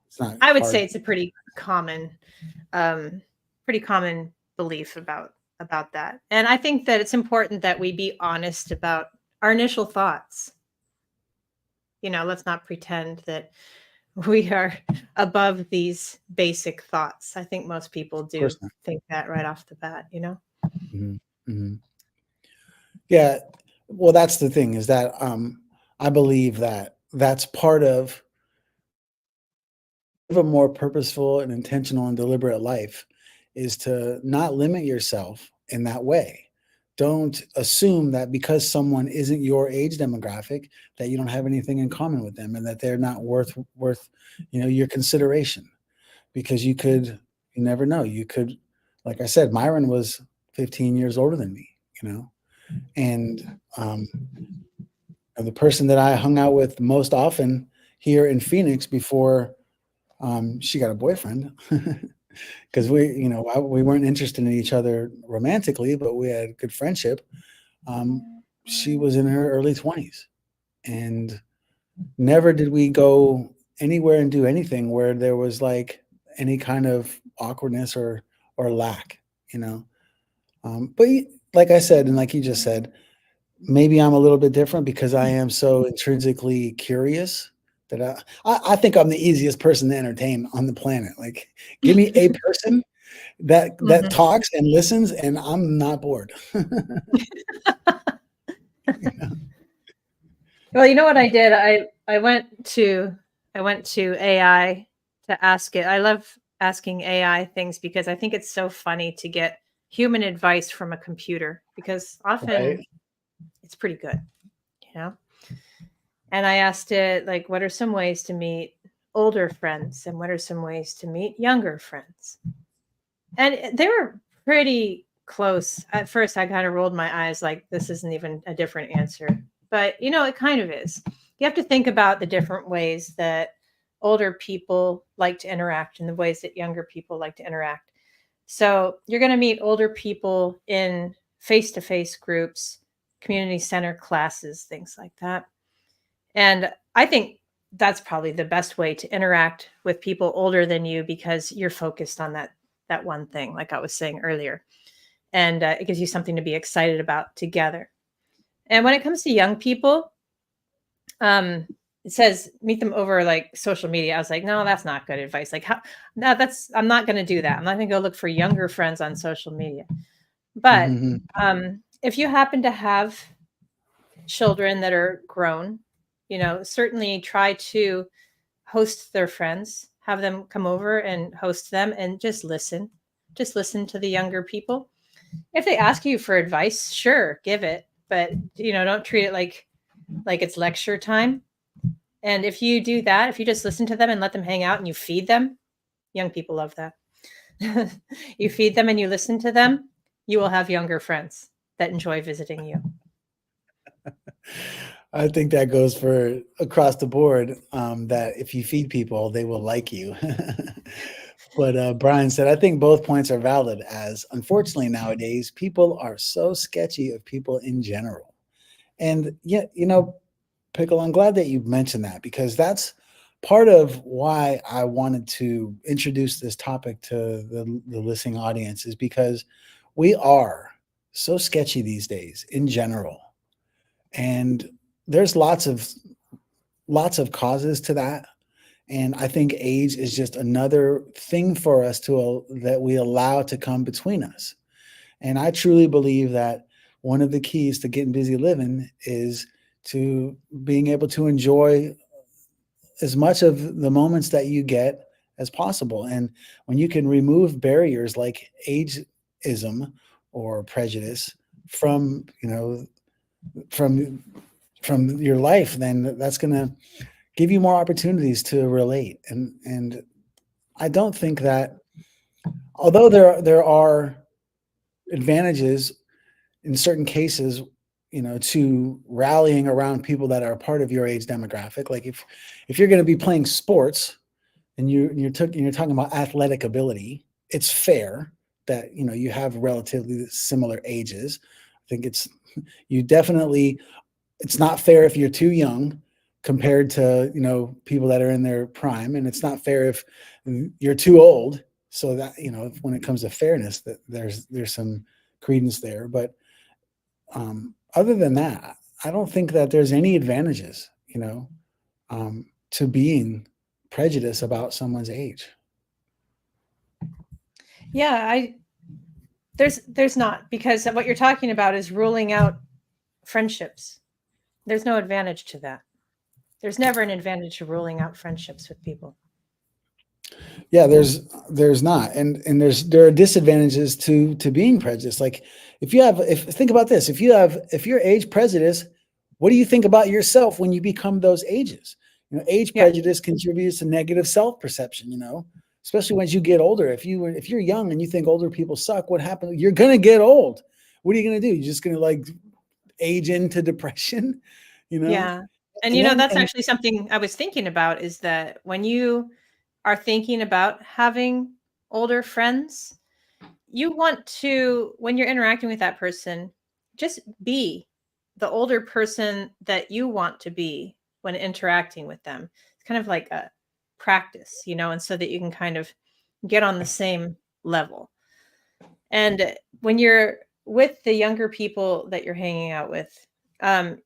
it's not I would hard. say it's a pretty common belief about that. And I think that it's important that we be honest about our initial thoughts. Let's not pretend that we are above these basic thoughts. I think most people do think that right off the bat, Mm-hmm. Mm-hmm. Yeah. Well, that's the thing is that I believe that that's part of a more purposeful and intentional and deliberate life is to not limit yourself in that way. Don't assume that because someone isn't your age demographic that you don't have anything in common with them and that they're not worth your consideration, because you never know. You could, like I said, Myron was 15 years older than me, and the person that I hung out with most often here in Phoenix before she got a boyfriend, because we weren't interested in each other romantically, but we had good friendship. She was in her early 20s, and never did we go anywhere and do anything where there was like any kind of awkwardness or lack, But like I said, and like you just said, maybe I'm a little bit different because I am so intrinsically curious that I think I'm the easiest person to entertain on the planet. Like, give me a person that talks and listens, and I'm not bored. Well, you know what I did? I went to AI to ask it. I love asking AI things because I think it's so funny to get human advice from a computer, because often it's pretty good, And I asked it, like, what are some ways to meet older friends and what are some ways to meet younger friends? And they were pretty close. At first, I kind of rolled my eyes like, this isn't even a different answer. But, it kind of is. You have to think about the different ways that older people like to interact and the ways that younger people like to interact. So you're going to meet older people in face-to-face groups, community center classes, things like that. And I think that's probably the best way to interact with people older than you, because you're focused on that one thing, like I was saying earlier, and it gives you something to be excited about together. And when it comes to young people, it says meet them over like social media. I was like, no, that's not good advice. Like, how? No, I'm not going to do that. I'm not going to go look for younger friends on social media. But if you happen to have children that are grown, certainly try to host their friends, have them come over and host them, and just listen. Just listen to the younger people. If they ask you for advice, sure, give it, but don't treat it like it's lecture time. And if you do that, if you just listen to them and let them hang out and you feed them, young people love that. You feed them and you listen to them, you will have younger friends that enjoy visiting you. I think that goes for across the board, that if you feed people, they will like you. But Brian said, I think both points are valid, as unfortunately nowadays people are so sketchy of people in general. And yeah, Pickle, I'm glad that you mentioned that, because that's part of why I wanted to introduce this topic to the listening audience, is because we are so sketchy these days in general. And there's lots of causes to that. And I think age is just another thing for us that we allow to come between us. And I truly believe that one of the keys to getting busy living is to being able to enjoy as much of the moments that you get as possible. And when you can remove barriers like ageism or prejudice from your life, then that's going to give you more opportunities to relate. And I don't think that, although there are advantages in certain cases, to rallying around people that are part of your age demographic. Like if you're going to be playing sports and you're talking about athletic ability, it's fair that you have relatively similar ages. I think it's not fair if you're too young compared to people that are in their prime, and it's not fair if you're too old. So that when it comes to fairness, that there's some credence there. But other than that, I don't think that there's any advantages, to being prejudiced about someone's age. Yeah, there's not, because what you're talking about is ruling out friendships. There's no advantage to that. There's never an advantage to ruling out friendships with people. Yeah, there's not, and there are disadvantages to being prejudiced. Like think about this, if you're age prejudiced, what do you think about yourself when you become those ages? Age prejudice contributes to negative self-perception, especially once you get older. If you're young and you think older people suck, what happens? You're gonna get old. What are you gonna do? You're just gonna age into depression, Yeah. And that's actually something I was thinking about, is that when you are thinking about having older friends, you want to, when you're interacting with that person, just be the older person that you want to be when interacting with them. It's kind of like a practice, and so that you can kind of get on the same level. And when you're with the younger people that you're hanging out with,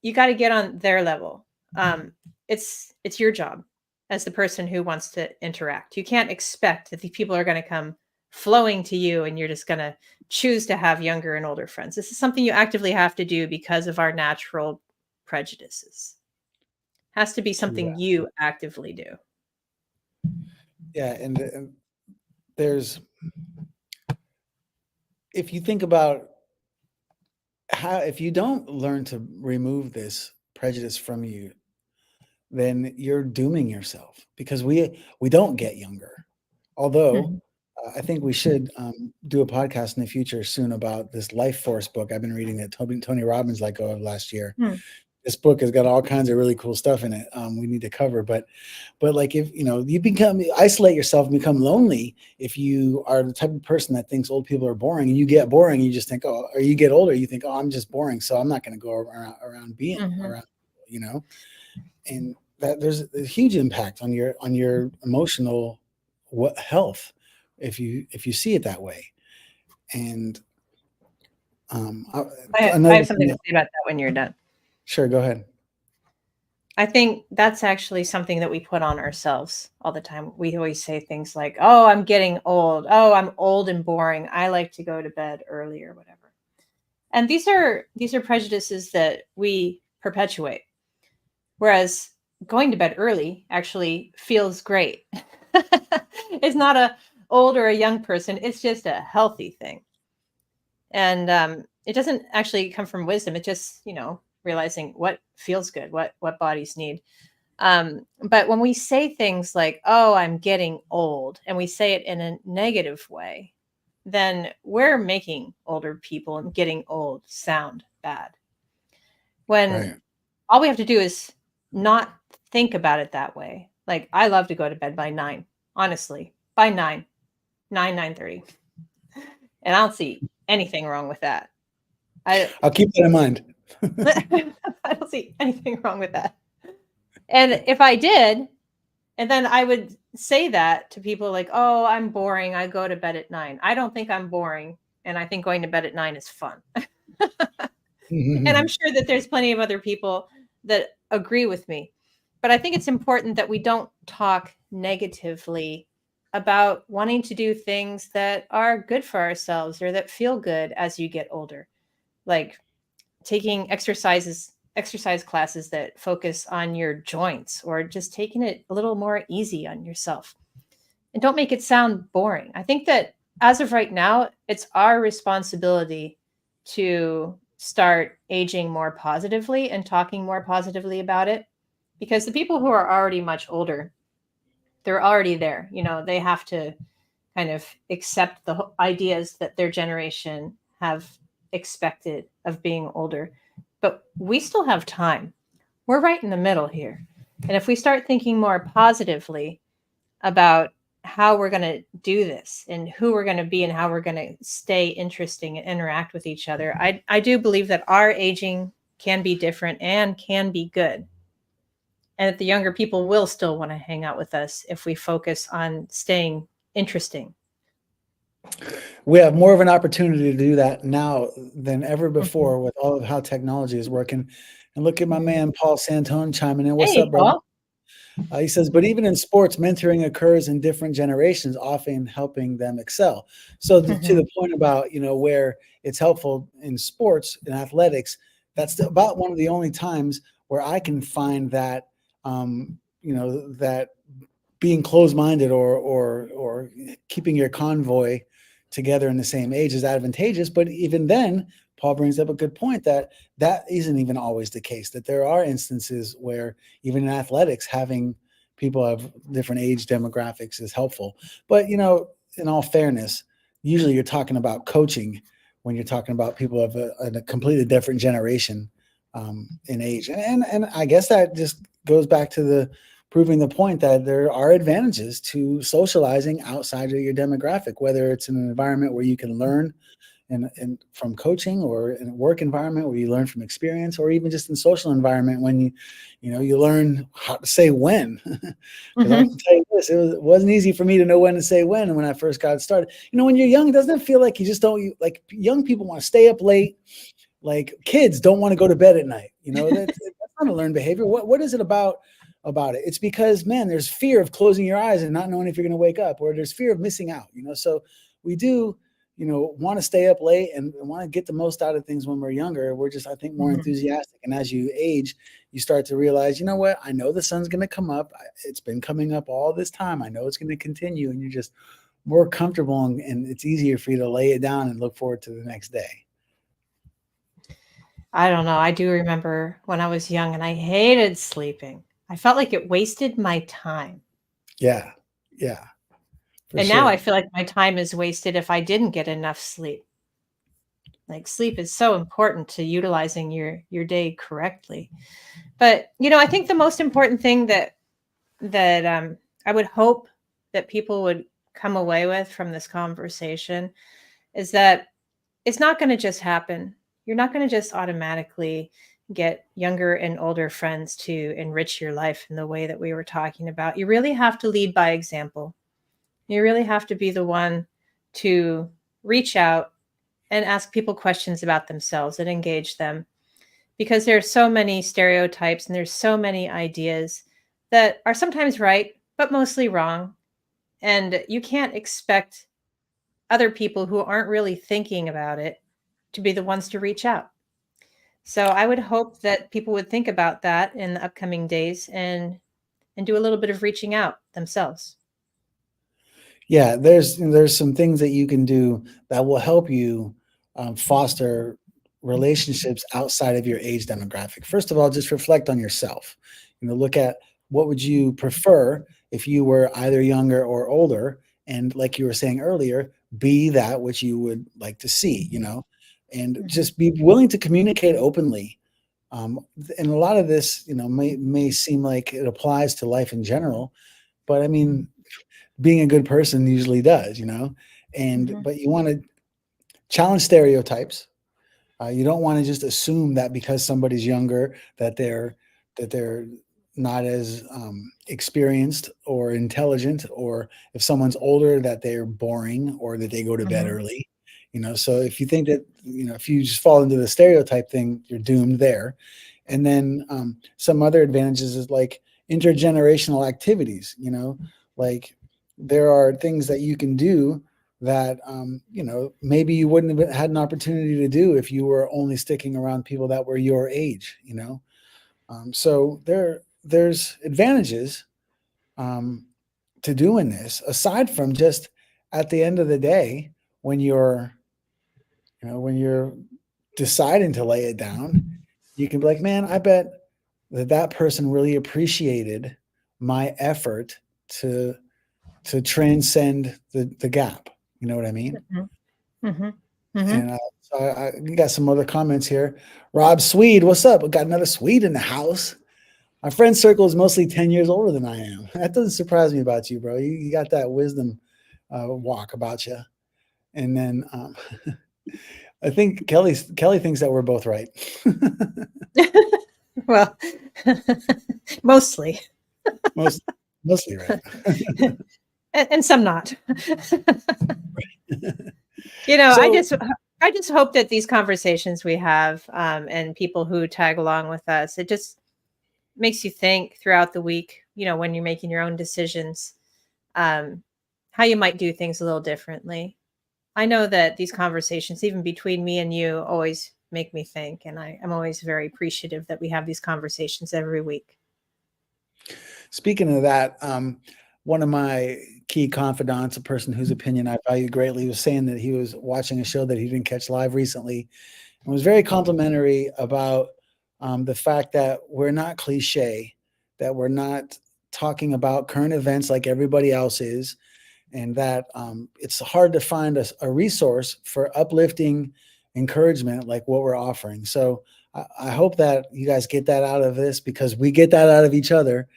you got to get on their level. It's your job as the person who wants to interact. You can't expect that the people are going to come flowing to you and you're just going to choose to have younger and older friends. This is something you actively have to do because of our natural prejudices. Has to be something you actively do. Yeah, and if you think about if you don't learn to remove this prejudice from you, then you're dooming yourself, because we don't get younger. Although I think we should do a podcast in the future soon about this Life Force book I've been reading that Tony Robbins let go of last year. this book has got all kinds of really cool stuff in it. We need to cover, but like if you isolate yourself and become lonely, if you are the type of person that thinks old people are boring, and you get boring, and you just think, or you get older, you think, I'm just boring, so I'm not going to go around being around, and that there's a huge impact on your emotional health if you see it that way. And I have something to say about that when you're done. Sure, go ahead. I think that's actually something that we put on ourselves all the time. We always say things like, oh, I'm getting old. Oh, I'm old and boring. I like to go to bed early or whatever. And these are prejudices that we perpetuate. Whereas going to bed early actually feels great. It's not a old or a young person. It's just a healthy thing. And it doesn't actually come from wisdom. It just, realizing what feels good, what bodies need. But when we say things like, oh, I'm getting old, and we say it in a negative way, then we're making older people and getting old sound bad. When all we have to do is not think about it that way. Like, I love to go to bed by 9, honestly, by 9:30. And I don't see anything wrong with that. I'll keep that in mind. I don't see anything wrong with that. And if I did, and then I would say that to people like, oh, I'm boring. I go to bed at 9. I don't think I'm boring. And I think going to bed at 9 is fun. And I'm sure that there's plenty of other people that agree with me. But I think it's important that we don't talk negatively about wanting to do things that are good for ourselves or that feel good as you get older. Like taking exercise classes that focus on your joints, or just taking it a little more easy on yourself. And don't make it sound boring. I think that as of right now, it's our responsibility to start aging more positively and talking more positively about it, because the people who are already much older, they're already there. They have to kind of accept the ideas that their generation have expected of being older. But we still have time. We're right in the middle here. And if we start thinking more positively about how we're going to do this and who we're going to be and how we're going to stay interesting and interact with each other, I do believe that our aging can be different and can be good. And that the younger people will still want to hang out with us if we focus on staying interesting. We have more of an opportunity to do that now than ever before with all of how technology is working. And look at my man, Paul Santone, chiming in. What's up, bro? He says, but even in sports, mentoring occurs in different generations, often helping them excel. So to the point about, where it's helpful in sports and athletics, that's about one of the only times where I can find that, that being closed-minded or keeping your convoy together in the same age is advantageous. But even then, Paul brings up a good point that isn't even always the case, that there are instances where even in athletics, having people of different age demographics is helpful. But, in all fairness, usually you're talking about coaching when you're talking about people of a completely different generation in age. And I guess that just goes back to proving the point that there are advantages to socializing outside of your demographic, whether it's in an environment where you can learn and from coaching, or in a work environment where you learn from experience, or even just in social environment when you learn how to say when. Because I can tell you this, it wasn't easy for me to know when to say when I first got started. When you're young, doesn't it feel like you just don't, like young people want to stay up late, like kids don't want to go to bed at night. That's not a learned behavior. What is it about it? It's because, man, there's fear of closing your eyes and not knowing if you're going to wake up, or there's fear of missing out, so we do, want to stay up late and want to get the most out of things when we're younger. We're just, I think, more enthusiastic. And as you age, you start to realize, what, I know the sun's going to come up. It's been coming up all this time. I know it's going to continue. And you're just more comfortable, and it's easier for you to lay it down and look forward to the next day. I don't know. I do remember when I was young and I hated sleeping. I felt like it wasted my time. Yeah. And now I feel like my time is wasted if I didn't get enough sleep. Like sleep is so important to utilizing your day correctly. But I think the most important thing that I would hope that people would come away with from this conversation is that it's not going to just happen. You're not going to just automatically get younger and older friends to enrich your life in the way that we were talking about. You really have to lead by example. You really have to be the one to reach out and ask people questions about themselves and engage them, because there's so many stereotypes and there's so many ideas that are sometimes right but mostly wrong, and you can't expect other people who aren't really thinking about it to be the ones to reach out. So I would hope that people would think about that in the upcoming days and do a little bit of reaching out themselves. Yeah, there's some things that you can do that will help you foster relationships outside of your age demographic. First of all, just reflect on yourself. Look at what would you prefer if you were either younger or older, and like you were saying earlier, be that which you would like to see. And just be willing to communicate openly. And a lot of this, may seem like it applies to life in general, but I mean, being a good person usually does, but you want to challenge stereotypes. You don't want to just assume that because somebody's younger that they're not as experienced or intelligent, or if someone's older that they're boring or that they go to bed early. So if you think that, if you just fall into the stereotype thing, you're doomed there. And then some other advantages is like intergenerational activities. Like there are things that you can do that maybe you wouldn't have had an opportunity to do if you were only sticking around people that were your age. So there's advantages to doing this, aside from just at the end of the day when you're deciding to lay it down, you can be like, man, I bet that person really appreciated my effort to transcend the gap. You know what I mean? And so I got some other comments here. Rob Swede, what's up? We got another Swede in the house. My friend circle is mostly 10 years older than I am. That doesn't surprise me about you, bro. You got that wisdom walk about you. And then I think Kelly thinks that we're both right. Well, mostly. Mostly right. and some not. I just hope that these conversations we have and people who tag along with us, it just makes you think throughout the week, when you're making your own decisions, how you might do things a little differently. I know that these conversations, even between me and you, always make me think, and I'm always very appreciative that we have these conversations every week. Speaking of that, one of my key confidants, a person whose opinion I value greatly, was saying that he was watching a show that he didn't catch live recently, and was very complimentary about the fact that we're not cliche, that we're not talking about current events like everybody else is, and that it's hard to find a resource for uplifting encouragement like what we're offering. So I hope that you guys get that out of this, because we get that out of each other.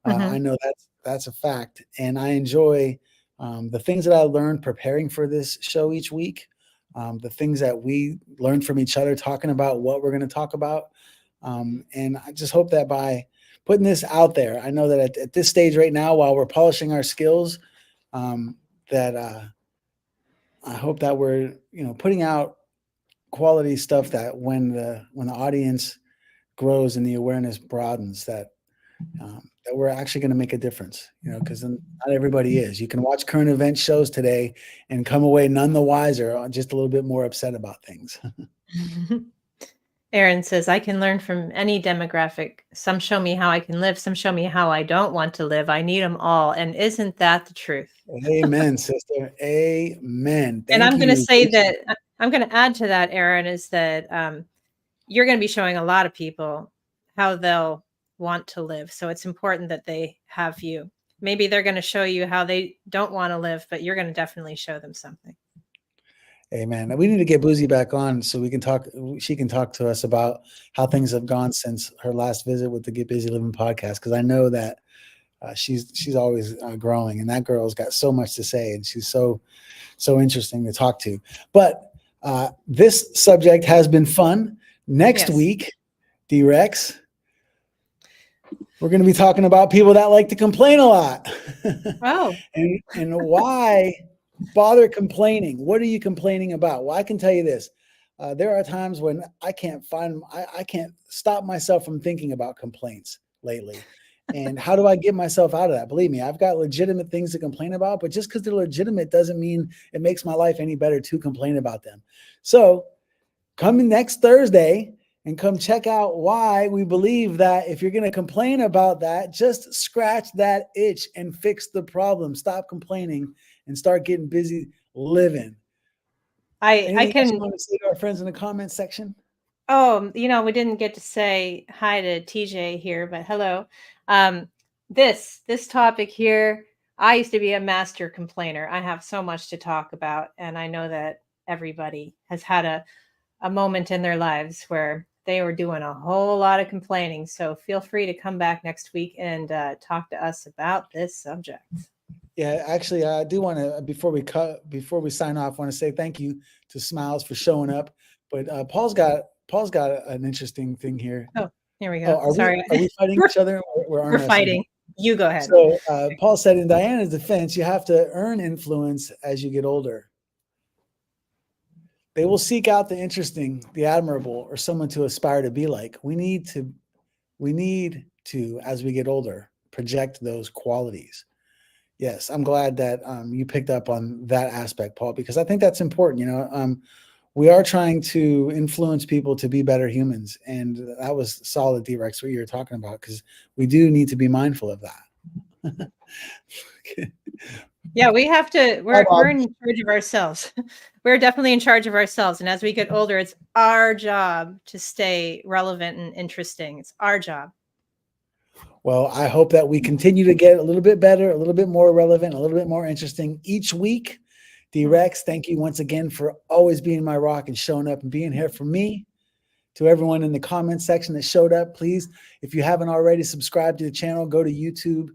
I know that's a fact. And I enjoy the things that I learned preparing for this show each week, the things that we learned from each other talking about what we're going to talk about. And I just hope that by putting this out there, I know that at this stage right now, while we're polishing our skills, that I hope that we're putting out quality stuff that when the audience grows and the awareness broadens, that we're actually going to make a difference, because not everybody is. You can watch current event shows today and come away none the wiser, just a little bit more upset about things. Aaron says, I can learn from any demographic. Some show me how I can live. Some show me how I don't want to live. I need them all. And isn't that the truth? Amen, sister. Amen. And I'm going to say that I'm going to add to that, Aaron, is that you're going to be showing a lot of people how they'll want to live. So it's important that they have you. Maybe they're going to show you how they don't want to live, but you're going to definitely show them something. Hey man, we need to get Boozy back on so we can talk. She can talk to us about how things have gone since her last visit with the Get Busy Living podcast. Because I know that she's always growing, and that girl's got so much to say, and she's so interesting to talk to. But this subject has been fun. Next week, D-Rex, we're going to be talking about people that like to complain a lot. Oh, and why bother complaining? What are you complaining about? Well, I can tell you this. There are times when I can't stop myself from thinking about complaints lately. And how do I get myself out of that? Believe me, I've got legitimate things to complain about, but just because they're legitimate doesn't mean it makes my life any better to complain about them. So come in next Thursday and come check out why we believe that if you're going to complain about that, just scratch that itch and fix the problem. Stop complaining and start getting busy living. I can want to say to our friends in the comments section. Oh, we didn't get to say hi to TJ here, but hello. This topic here, I used to be a master complainer. I have so much to talk about, and I know that everybody has had a moment in their lives where they were doing a whole lot of complaining. So feel free to come back next week and talk to us about this subject. Yeah, actually, I do want to, before we sign off, want to say thank you to Smiles for showing up. But Paul's got an interesting thing here. Oh, here we go. Sorry. Are we fighting each other? We're fighting. You go ahead. So Paul said, in Diana's defense, you have to earn influence as you get older. They will seek out the interesting, the admirable, or someone to aspire to be like. We need to, as we get older, project those qualities. Yes, I'm glad that you picked up on that aspect, Paul, because I think that's important. We are trying to influence people to be better humans, and that was solid, D-Rex, what you were talking about, because we do need to be mindful of that. Yeah, we have to. We're in charge of ourselves. We're definitely in charge of ourselves, and as we get older, it's our job to stay relevant and interesting. It's our job. Well, I hope that we continue to get a little bit better, a little bit more relevant, a little bit more interesting each week. D-Rex, thank you once again for always being my rock and showing up and being here for me. To everyone in the comment section that showed up, please, if you haven't already subscribed to the channel, go to YouTube,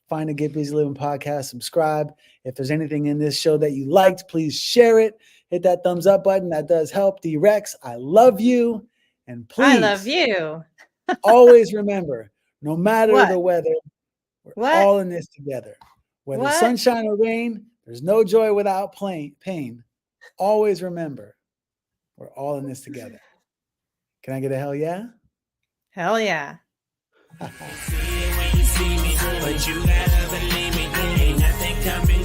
find a Get Busy Living podcast, subscribe. If there's anything in this show that you liked, please share it. Hit that thumbs up button. That does help. D-Rex, I love you. And please, I love you. Always remember, no matter the weather, we're all in this together. Whether sunshine or rain, there's no joy without pain. Always remember, we're all in this together. Can I get a hell yeah? Hell yeah. But you gotta believe me, ain't nothing coming